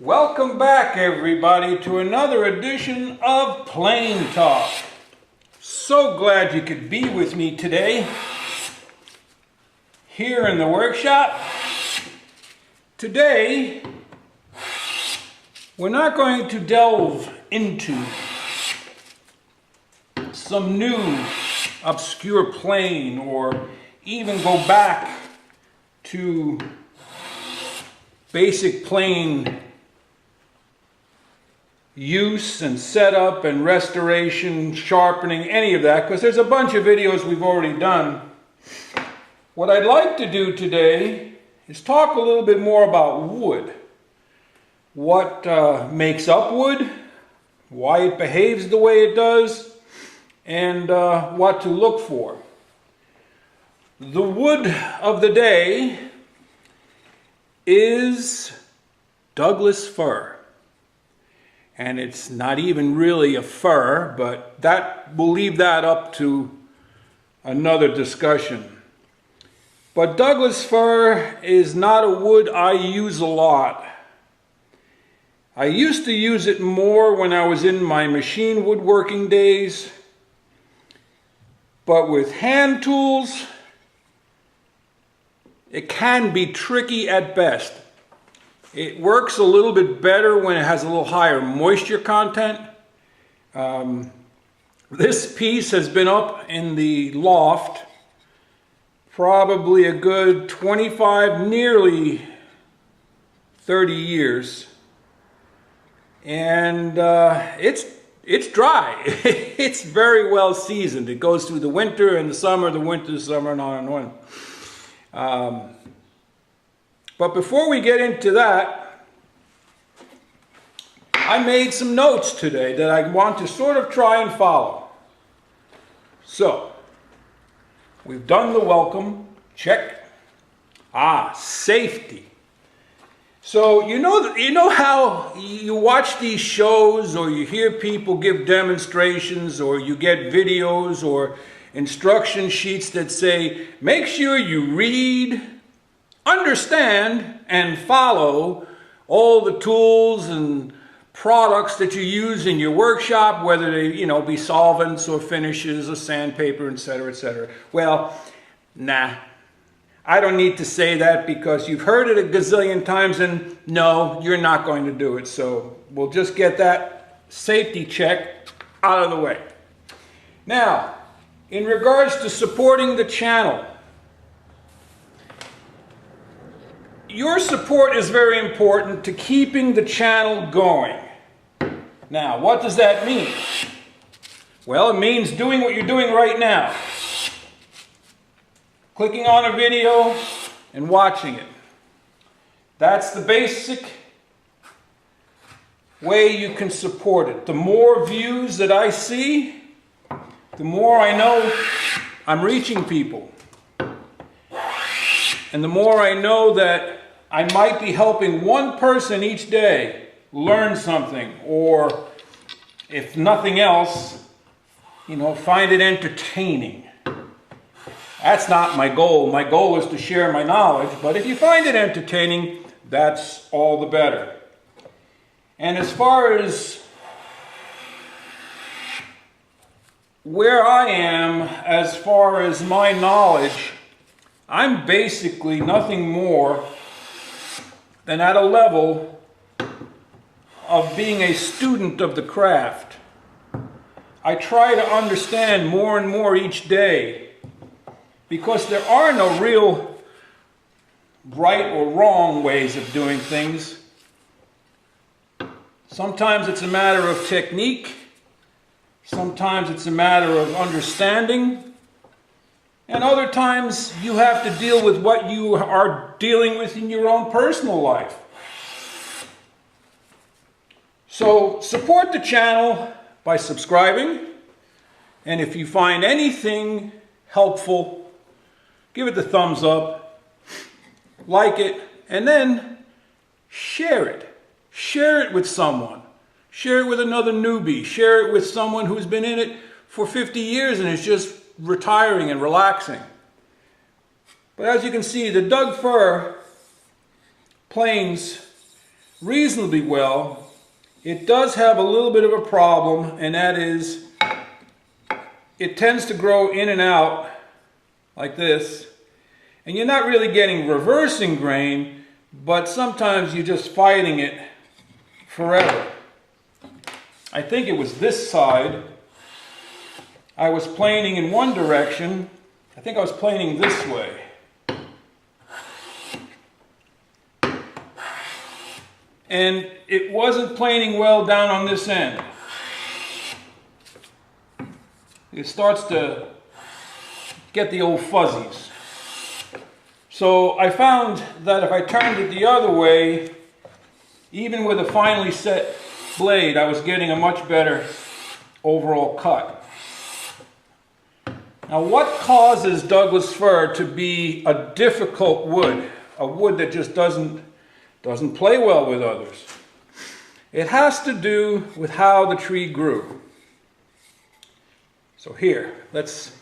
Welcome back, everybody, to another edition of Plane Talk. So glad you could be with me today here in the workshop. Today, we're not going to delve into some new obscure plane or even go back to basic plane use and setup and restoration, sharpening, any of that, because there's a bunch of videos we've already done. What I'd like to do today is talk a little bit more about wood. What makes up wood, why it behaves the way it does, and what to look for. The wood of the day is Douglas fir. And it's not even really a fir, but we'll leave that up to another discussion. But Douglas fir is not a wood I use a lot. I used to use it more when I was in my machine woodworking days, but with hand tools, it can be tricky at best. It works a little bit better when it has a little higher moisture content. This piece has been up in the loft probably a good 25, nearly 30 years. And it's dry. It's very well seasoned. It goes through the winter and the summer, the summer, and on and on. But before we get into that, I made some notes today that I want to sort of try and follow. So, we've done the welcome, check. Safety. So, you know how you watch these shows or you hear people give demonstrations or you get videos or instruction sheets that say, make sure you read, understand and follow all the tools and products that you use in your workshop, whether they, be solvents or finishes or sandpaper, etc., etc. Well, nah. I don't need to say that because you've heard it a gazillion times and no, you're not going to do it. So we'll just get that safety check out of the way. Now, in regards to supporting the channel, your support is very important to keeping the channel going. Now, what does that mean? Well, it means doing what you're doing right now. Clicking on a video and watching it. That's the basic way you can support it. The more views that I see, the more I know I'm reaching people. And the more I know that I might be helping one person each day learn something, or if nothing else, find it entertaining. That's not my goal. My goal is to share my knowledge, but if you find it entertaining, that's all the better. And as far as where I am, as far as my knowledge, I'm basically nothing more than at a level of being a student of the craft. I try to understand more and more each day because there are no real right or wrong ways of doing things. Sometimes it's a matter of technique, sometimes it's a matter of understanding, and other times you have to deal with what you are dealing with in your own personal life. So support the channel by subscribing, and if you find anything helpful, give it the thumbs up, like it, and then share it. Share it with someone. Share it with another newbie. Share it with someone who's been in it for 50 years and is just retiring and relaxing. But as you can see, the Doug fir planes reasonably well. It does have a little bit of a problem, and that is it tends to grow in and out like this, and you're not really getting reversing grain, but sometimes you're just fighting it forever. I think it was this side. I was planing in one direction. I think I was planing this way. And it wasn't planing well down on this end. It starts to get the old fuzzies. So I found that if I turned it the other way, even with a finely set blade, I was getting a much better overall cut. Now, what causes Douglas fir to be a difficult wood, a wood that just doesn't play well with others? It has to do with how the tree grew. So here, let's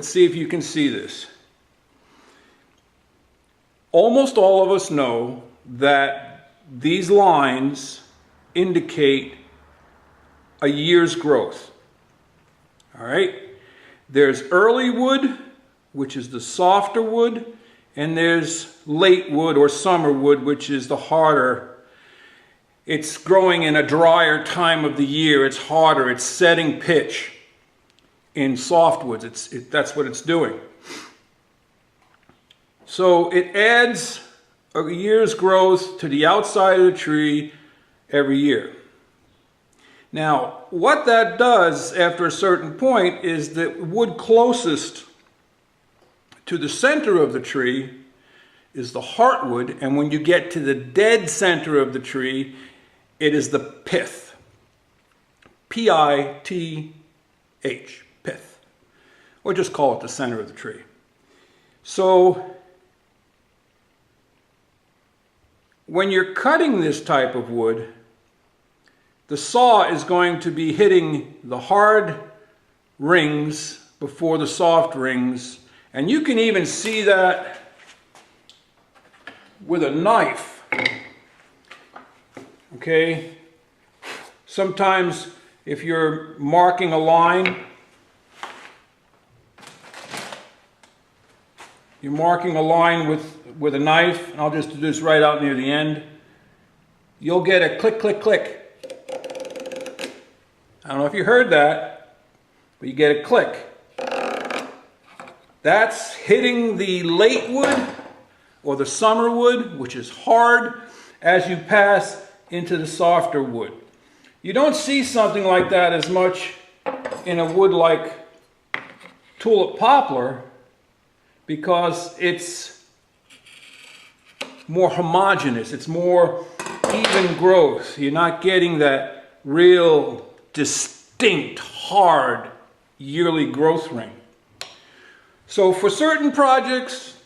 see if you can see this. Almost all of us know that these lines indicate a year's growth. All right? There's early wood, which is the softer wood, and there's late wood or summer wood, which is the harder. It's growing in a drier time of the year. It's harder. It's setting pitch in softwoods. That's what it's doing. So it adds a year's growth to the outside of the tree every year. Now, what that does after a certain point is that wood closest to the center of the tree is the heartwood, and when you get to the dead center of the tree, it is the pith. P-I-T-H, pith. Or just call it the center of the tree. So, when you're cutting this type of wood, the saw is going to be hitting the hard rings before the soft rings, and you can even see that with a knife. Okay? Sometimes if you're marking a line, you're marking a line with a knife, and I'll just do this right out near the end, you'll get a click, click, click. I don't know if you heard that, but you get a click. That's hitting the late wood or the summer wood, which is hard, as you pass into the softer wood. You don't see something like that as much in a wood like tulip poplar because it's more homogeneous, it's more even growth. You're not getting that real distinct, hard, yearly growth ring. So for certain projects,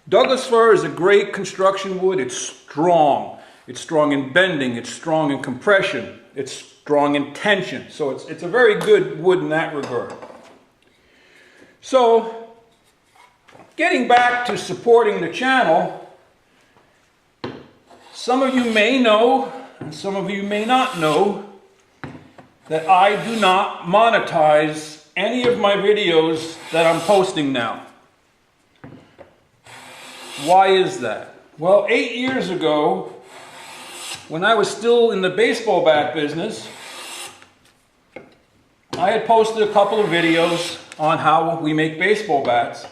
Douglas fir is a great construction wood. It's strong. It's strong in bending. It's strong in compression. It's strong in tension. So it's a very good wood in that regard. So getting back to supporting the channel, some of you may know, and some of you may not know, that I do not monetize any of my videos that I'm posting now. Why is that? Well, 8 years ago, when I was still in the baseball bat business, I had posted a couple of videos on how we make baseball bats.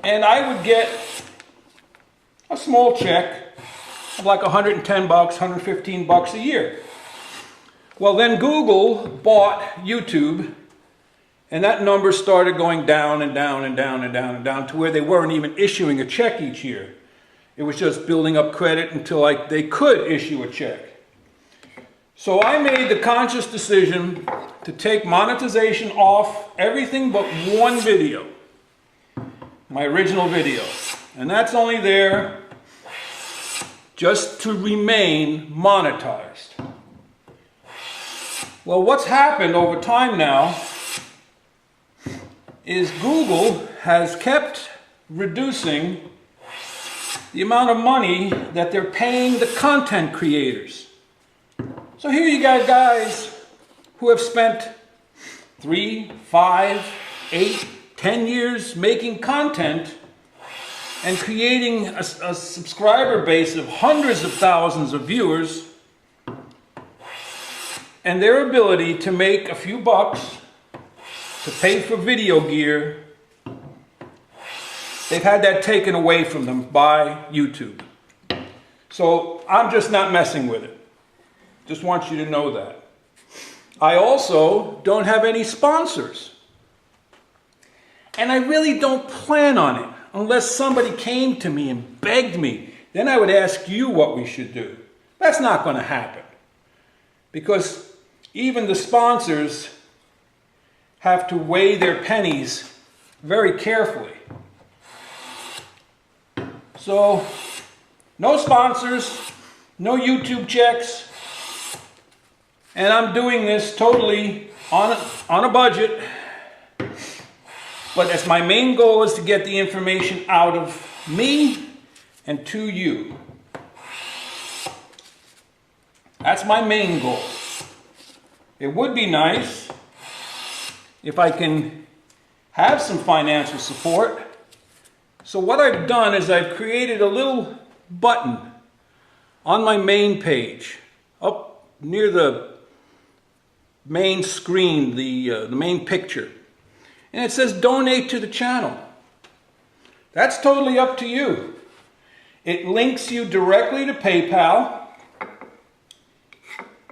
And I would get a small check of like $110, $115 a year. Well, then Google bought YouTube, and that number started going down and down and down and down and down to where they weren't even issuing a check each year. It was just building up credit until they could issue a check. So I made the conscious decision to take monetization off everything but one video, my original video. And that's only there just to remain monetized. Well, what's happened over time now is Google has kept reducing the amount of money that they're paying the content creators. So here you got guys who have spent 3, 5, 8, 10 years making content and creating a subscriber base of hundreds of thousands of viewers, and their ability to make a few bucks to pay for video gear, they've had that taken away from them by YouTube. So I'm just not messing with it. Just want you to know that. I also don't have any sponsors. And I really don't plan on it unless somebody came to me and begged me. Then I would ask you what we should do. That's not going to happen. Because even the sponsors have to weigh their pennies very carefully. So, no sponsors, no YouTube checks, and I'm doing this totally on a budget. But as my main goal is to get the information out of me and to you. That's my main goal. It would be nice if I can have some financial support. So what I've done is I've created a little button on my main page, up near the main screen, the main picture. And it says donate to the channel. That's totally up to you. It links you directly to PayPal,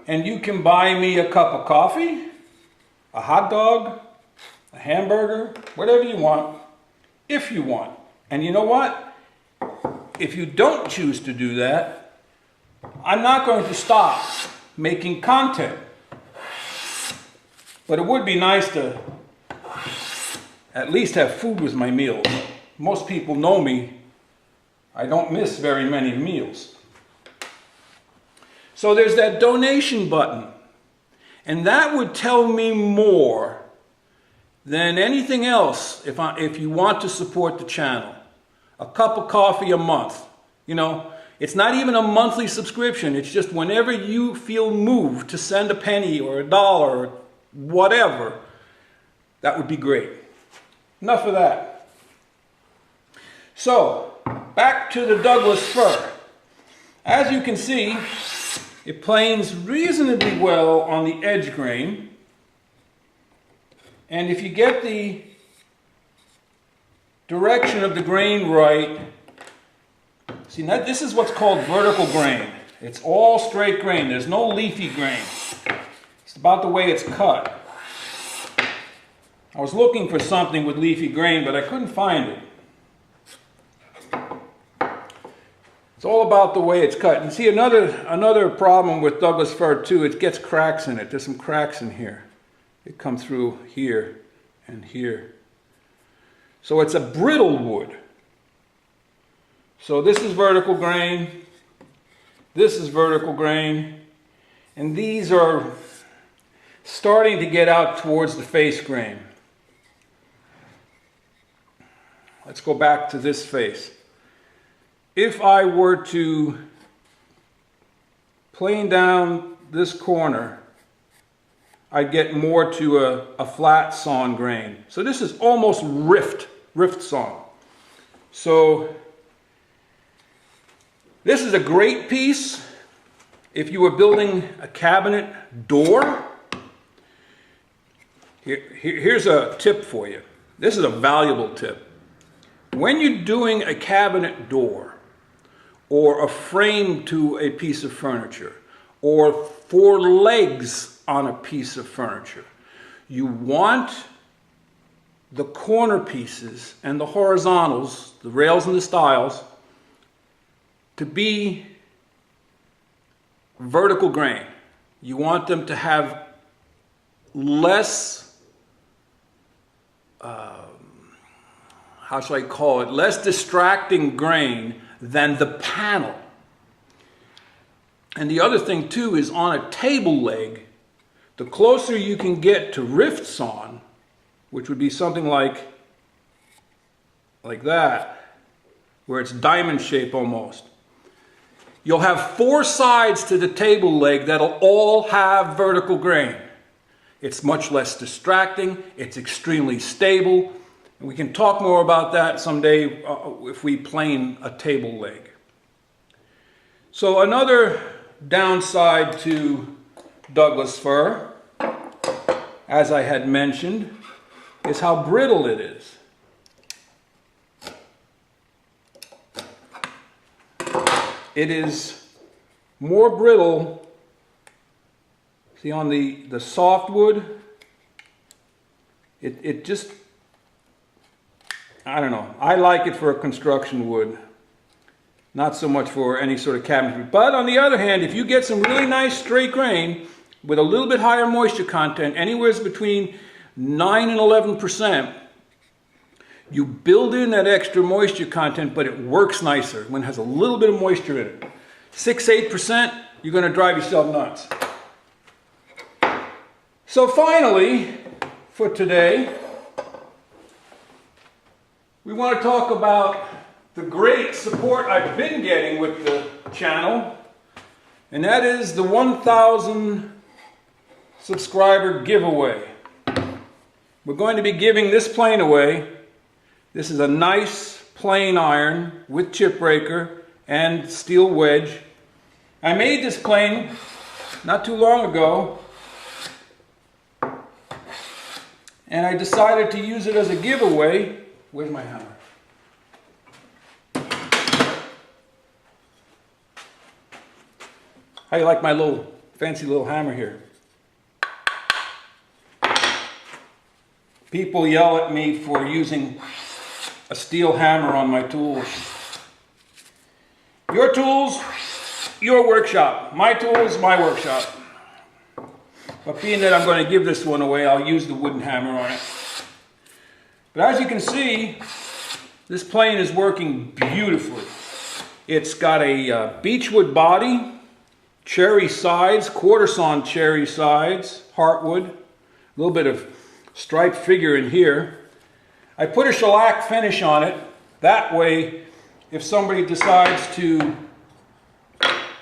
and you can buy me a cup of coffee, a hot dog, a hamburger, whatever you want, if you want. And you know what? If you don't choose to do that, I'm not going to stop making content. But it would be nice to at least have food with my meals. Most people know me. I don't miss very many meals. So there's that donation button. And that would tell me more than anything else if you want to support the channel. A cup of coffee a month. You know, it's not even a monthly subscription. It's just whenever you feel moved to send a penny or a dollar or whatever, that would be great. Enough of that. So, back to the Douglas fir. As you can see, it planes reasonably well on the edge grain. And if you get the direction of the grain right, see, now this is what's called vertical grain. It's all straight grain. There's no leafy grain. It's about the way it's cut. I was looking for something with leafy grain, but I couldn't find it. It's all about the way it's cut. And see, another problem with Douglas fir too, it gets cracks in it. There's some cracks in here. It comes through here and here. So it's a brittle wood. So this is vertical grain. This is vertical grain. And these are starting to get out towards the face grain. Let's go back to this face. If I were to plane down this corner, I'd get more to a flat sawn grain. So this is almost rift sawn. So this is a great piece if you were building a cabinet door. Here's a tip for you. This is a valuable tip. When you're doing a cabinet door, or a frame to a piece of furniture, or 4 legs on a piece of furniture, you want the corner pieces and the horizontals, the rails and the stiles, to be vertical grain. You want them to have less, how shall I call it, less distracting grain than the panel. And the other thing too is on a table leg, the closer you can get to rift sawn, which would be something like that, where it's diamond shape almost. You'll have 4 sides to the table leg that'll all have vertical grain. It's much less distracting, it's extremely stable, and we can talk more about that someday if we plane a table leg. So another downside to Douglas fir, as I had mentioned, is how brittle it is. It is more brittle, see on the softwood, it just, I don't know, I like it for a construction wood, not so much for any sort of cabinetry. But on the other hand, if you get some really nice straight grain with a little bit higher moisture content, anywhere between 9 and 11%, you build in that extra moisture content, but it works nicer when it has a little bit of moisture in it. 6-8%, you're going to drive yourself nuts. So finally, for today, we want to talk about the great support I've been getting with the channel, and that is the 1,000 subscriber giveaway. We're going to be giving this plane away. This is a nice plane iron with chip breaker and steel wedge. I made this plane not too long ago, and I decided to use it as a giveaway. Where's my hammer? How do you like my little fancy little hammer here? People yell at me for using a steel hammer on my tools. Your tools, your workshop. My tools, my workshop. But being that I'm going to give this one away, I'll use the wooden hammer on it. But as you can see, this plane is working beautifully. It's got a beechwood body, cherry sides, quarter sawn cherry sides, heartwood, a little bit of striped figure in here. I put a shellac finish on it. That way, if somebody decides to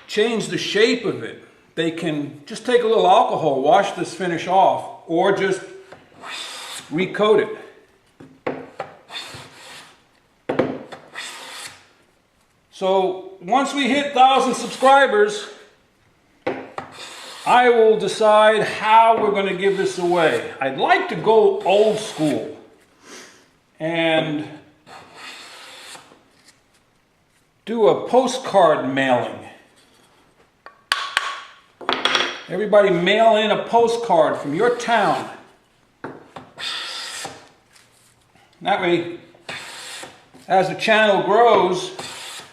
change the shape of it, they can just take a little alcohol, wash this finish off, or just recoat it. So once we hit 1,000 subscribers, I will decide how we're going to give this away. I'd like to go old school and do a postcard mailing. Everybody mail in a postcard from your town. That way, as the channel grows,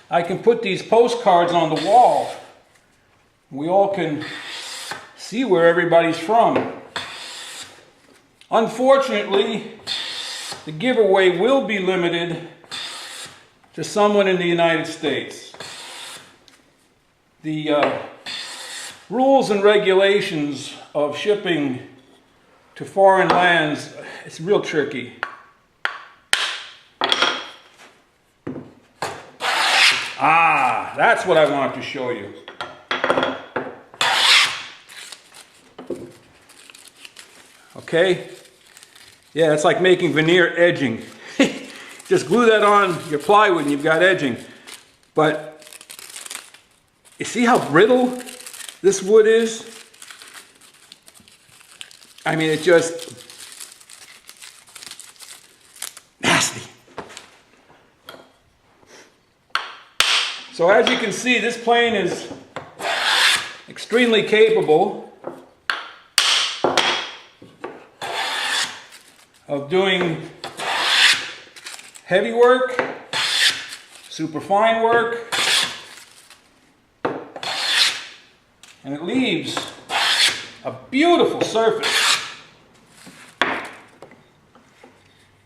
I can put these postcards on the wall. We all can see where everybody's from. Unfortunately, the giveaway will be limited to someone in the United States. The rules and regulations of shipping to foreign lands, it's real tricky. Ah, that's what I wanted to show you. Okay? Yeah, it's like making veneer edging. Just glue that on your plywood and you've got edging. But you see how brittle this wood is? I mean, it just nasty. So as you can see, this plane is extremely capable of doing heavy work, super fine work, and it leaves a beautiful surface. I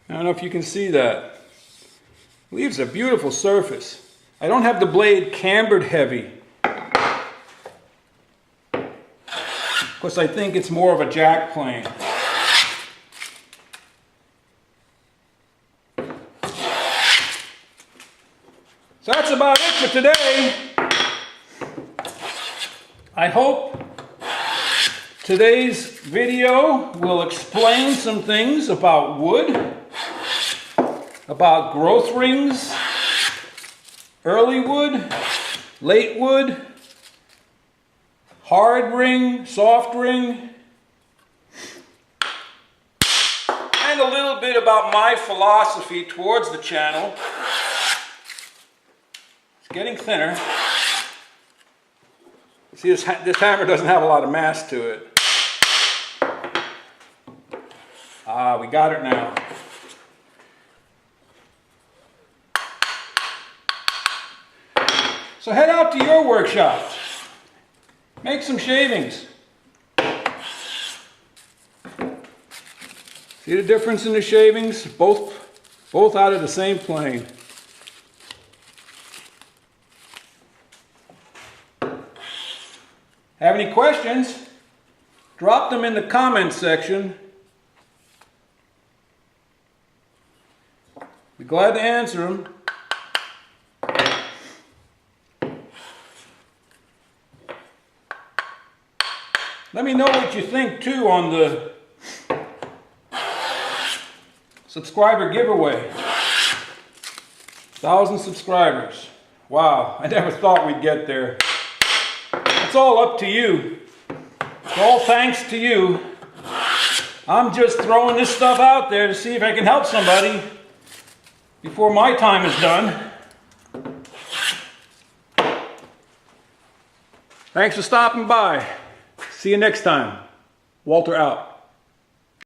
don't know if you can see that. It leaves a beautiful surface. I don't have the blade cambered heavy, because I think it's more of a jack plane. So that's about it for today. I hope today's video will explain some things about wood, about growth rings, early wood, late wood, hard ring, soft ring, and a little bit about my philosophy towards the channel. It's getting thinner. See, this hammer doesn't have a lot of mass to it. Ah, we got it now. So head out to your workshop. Make some shavings. See the difference in the shavings? Both out of the same plane. Have any questions? Drop them in the comments section. Be glad to answer them. Let me know what you think too on the subscriber giveaway. 1,000 subscribers. Wow, I never thought we'd get there. It's all up to you. It's all thanks to you. I'm just throwing this stuff out there to see if I can help somebody before my time is done. Thanks for stopping by. See you next time. Walter out.